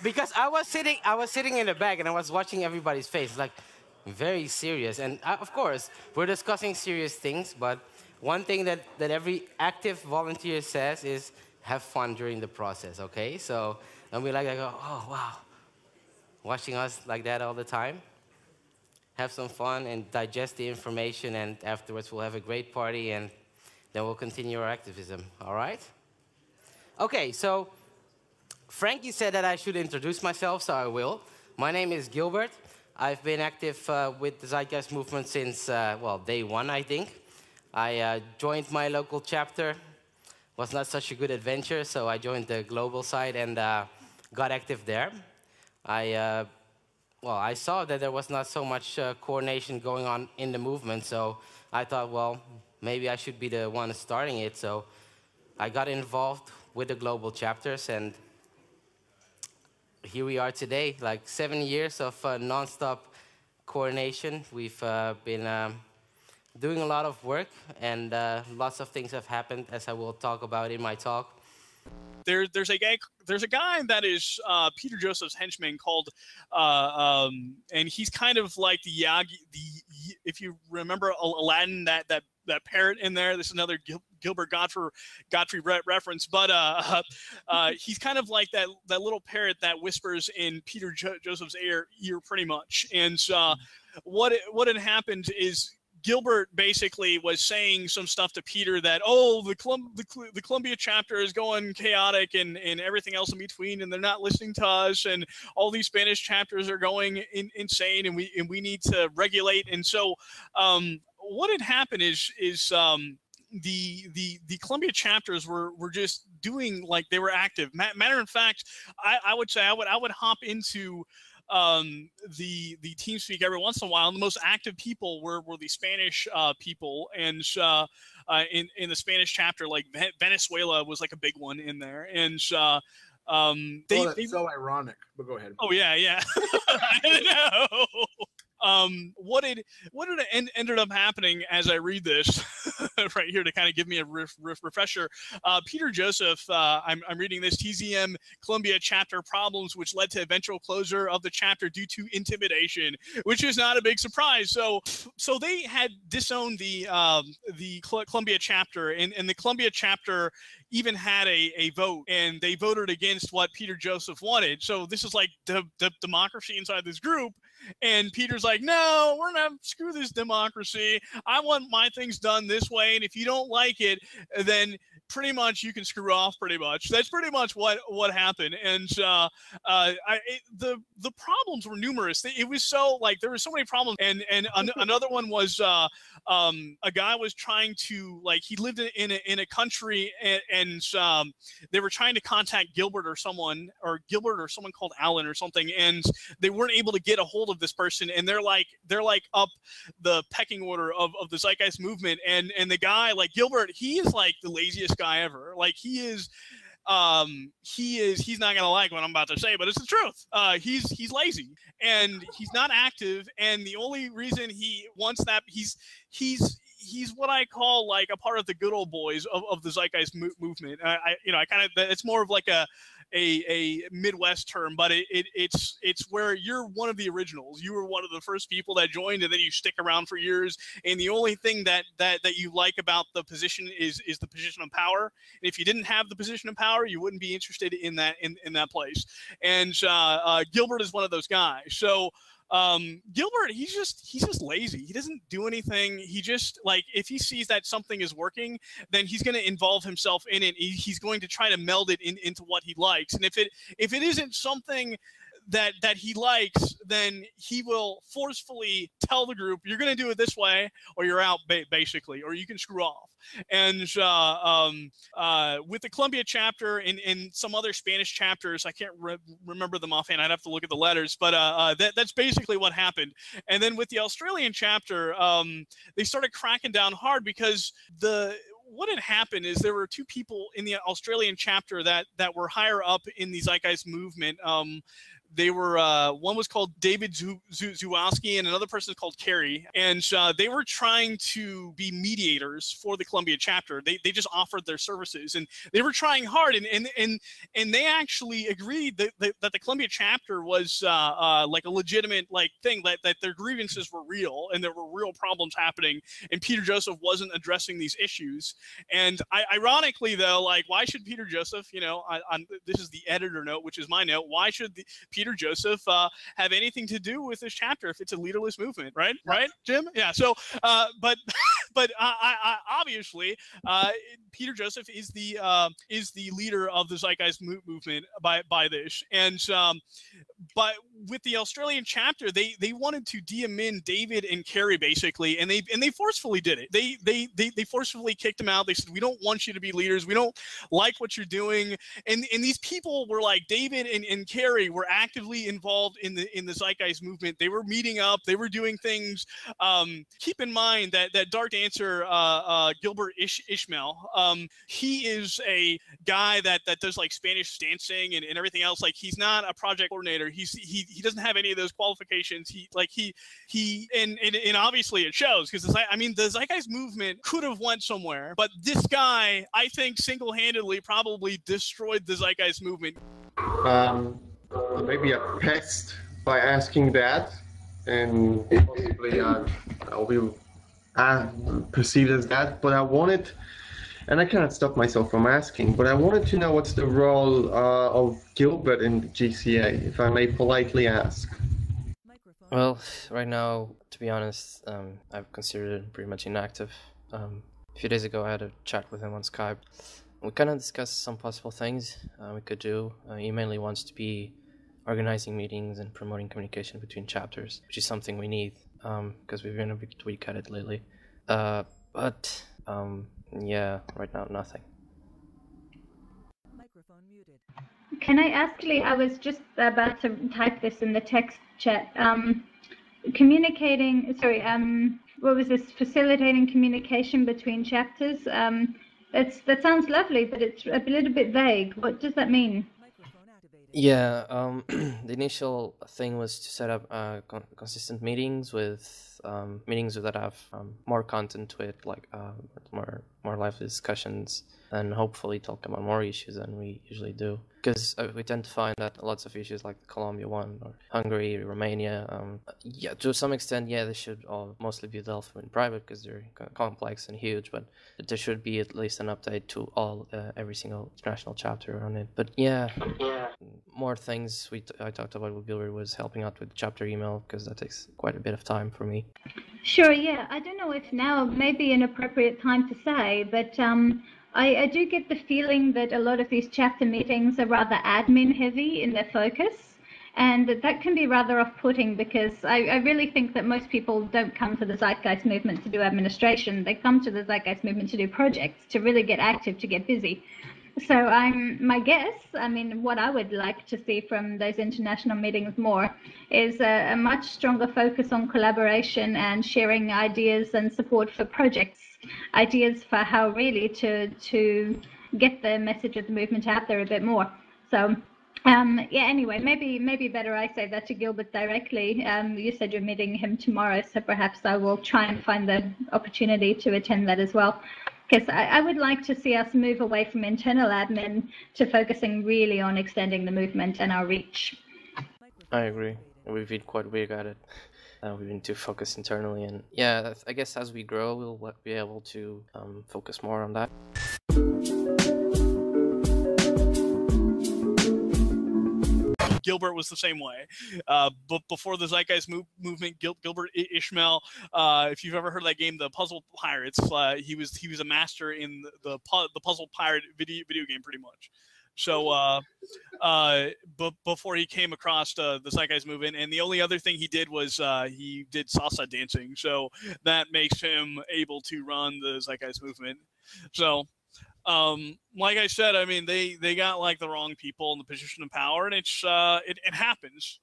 Because I was sitting in the back and I was watching everybody's face, like very serious. And of course, we're discussing serious things, but one thing that every active volunteer says is have fun during the process, okay? So, and we like, I go, oh, wow, watching us like that all the time. Have some fun and digest the information, and afterwards we'll have a great party, and then we'll continue our activism, all right? Okay, so Frankie said that I should introduce myself, so I will. My name is Gilbert. I've been active with the Zeitgeist movement since, well, day one, I think. I joined my local chapter. Was not such a good adventure, so I joined the global side and got active there. I, well, I saw that there was not so much coordination going on in the movement, so I thought, well, maybe I should be the one starting it. So I got involved with the global chapters, and here we are today, like 7 years of non-stop coordination. We've been doing a lot of work, and lots of things have happened, as I will talk about in my talk. There's a guy that is Peter Joseph's henchman called and he's kind of like the Yagi, if you remember Aladdin, that parrot in there. This is another Gilbert Godfrey reference, but he's kind of like that little parrot that whispers in Peter Joseph's ear pretty much. And what had happened is Gilbert basically was saying some stuff to Peter that, oh, the Columbia chapter is going chaotic and everything else in between, and they're not listening to us, and all these Spanish chapters are going insane, and we need to regulate. And so what had happened is the Columbia chapters were just doing, like, they were active. Matter of fact, I would say I would hop into the TeamSpeak every once in a while, and the most active people were the Spanish people, and in the Spanish chapter, like Venezuela was like a big one in there, and that's so ironic, but go ahead. Oh yeah. I know. What ended up happening as I read this right here to kind of give me a refresher? Peter Joseph, I'm reading this TZM Columbia chapter problems, which led to eventual closure of the chapter due to intimidation, which is not a big surprise. So they had disowned the Columbia chapter, and the Columbia chapter even had a vote, and they voted against what Peter Joseph wanted. So this is like the democracy inside this group. And Peter's like, no, we're not, screw this democracy. I want my things done this way. And if you don't like it, then pretty much you can screw off pretty much. That's pretty much what happened. And the problems were numerous. It was so, like, there were so many problems. And another one was a guy was trying to, like, he lived in a country, and they were trying to contact Gilbert or someone called Alan or something, and they weren't able to get a hold of this person, and they're like up the pecking order of the Zeitgeist movement, and the guy, like Gilbert, he is like the laziest guy ever. Like, he's not gonna like what I'm about to say, but it's the truth. He's lazy, and he's not active, and the only reason he wants that, he's what I call like a part of the good old boys of the Zeitgeist movement. I kind of, it's more of like a Midwest term, but it's where you're one of the originals. You were one of the first people that joined, and then you stick around for years. And the only thing that you like about the position is the position of power. And if you didn't have the position of power, you wouldn't be interested in that place. And Gilbert is one of those guys. So Gilbert, he's just lazy. He doesn't do anything. He just, like, if he sees that something is working, then he's going to involve himself in it. He's going to try to meld it into what he likes. And if it isn't something that he likes, then he will forcefully tell the group, you're going to do it this way, or you're out, basically, or you can screw off. And with the Columbia chapter and some other Spanish chapters, I can't remember them offhand. I'd have to look at the letters, but that's basically what happened. And then with the Australian chapter, they started cracking down hard, because what had happened is there were two people in the Australian chapter that were higher up in the Zeitgeist movement. They were one was called David Zawalski and another person is called Carrie, and they were trying to be mediators for the Columbia chapter. They just offered their services, and they were trying hard, and they actually agreed that the Columbia chapter was like a legitimate like thing, that their grievances were real and there were real problems happening, and Peter Joseph wasn't addressing these issues. And ironically, though, like, why should Peter Joseph, this is the editor note, which is my note, why should Peter Joseph have anything to do with this chapter if it's a leaderless movement, right? Right, Jim? Yeah. So, but obviously, Peter Joseph is the leader of the Zeitgeist movement by this, and but with the Australian chapter, they wanted to deamin David and Carrie basically, and they forcefully did it. They forcefully kicked them out. They said, we don't want you to be leaders. We don't like what you're doing. And these people were like, David and Carrie were actively involved in the Zeitgeist movement. They were meeting up. They were doing things. Keep in mind that Dark Dancer, Gilbert Ismail, he is a guy that does like Spanish dancing and everything else. Like, he's not a project coordinator. He doesn't have any of those qualifications. And obviously it shows, because the Zeitgeist movement could have went somewhere, but this guy, I think, single-handedly probably destroyed the Zeitgeist movement. Maybe a pest by asking that, and possibly I'll be perceived as that, but I wanted, and I cannot stop myself from asking, but I wanted to know what's the role of Gilbert in the GCA, if I may politely ask. Well, right now, to be honest, I've considered it pretty much inactive. A few days ago, I had a chat with him on Skype. We kind of discussed some possible things we could do. He mainly wants to be organizing meetings and promoting communication between chapters, which is something we need, because we've been a bit weak at it lately. But yeah, right now, nothing. Microphone muted. Can I ask, Lee, I was just about to type this in the text chat. What was this? Facilitating communication between chapters. That sounds lovely, but it's a little bit vague. What does that mean? Yeah, the initial thing was to set up consistent meetings with that have more content to it, like more lively discussions, and hopefully talk about more issues than we usually do. Because we tend to find that lots of issues like the Colombia one, or Hungary, Romania, yeah, to some extent, yeah, they should all mostly be dealt with in private because they're complex and huge, but there should be at least an update to every single international chapter on it. But yeah, more things I talked about with Gilbert was helping out with chapter email, because that takes quite a bit of time for me. Sure, yeah. I don't know if now may be an appropriate time to say, but I do get the feeling that a lot of these chapter meetings are rather admin heavy in their focus, and that can be rather off-putting, because I really think that most people don't come to the Zeitgeist movement to do administration. They come to the Zeitgeist movement to do projects, to really get active, to get busy. So my guess, what I would like to see from those international meetings more is a much stronger focus on collaboration and sharing ideas and support for projects, ideas for how really to get the message of the movement out there a bit more. So yeah, anyway, maybe better I say that to Gilbert directly. You said you're meeting him tomorrow, so perhaps I will try and find the opportunity to attend that as well. Because I would like to see us move away from internal admin to focusing really on extending the movement and our reach. I agree. We've been quite weak at it. We've been too focused internally, and yeah, I guess as we grow, we'll be able to focus more on that. Gilbert was the same way. But before the Zeitgeist movement, Gilbert Ismail, if you've ever heard of that game, the Puzzle Pirates, he was a master in the Puzzle Pirate video game, pretty much. So but before he came across the Zeitgeist movement, and the only other thing he did was he did salsa dancing. So that makes him able to run the Zeitgeist movement. So like I said, they got like the wrong people in the position of power, and it happens.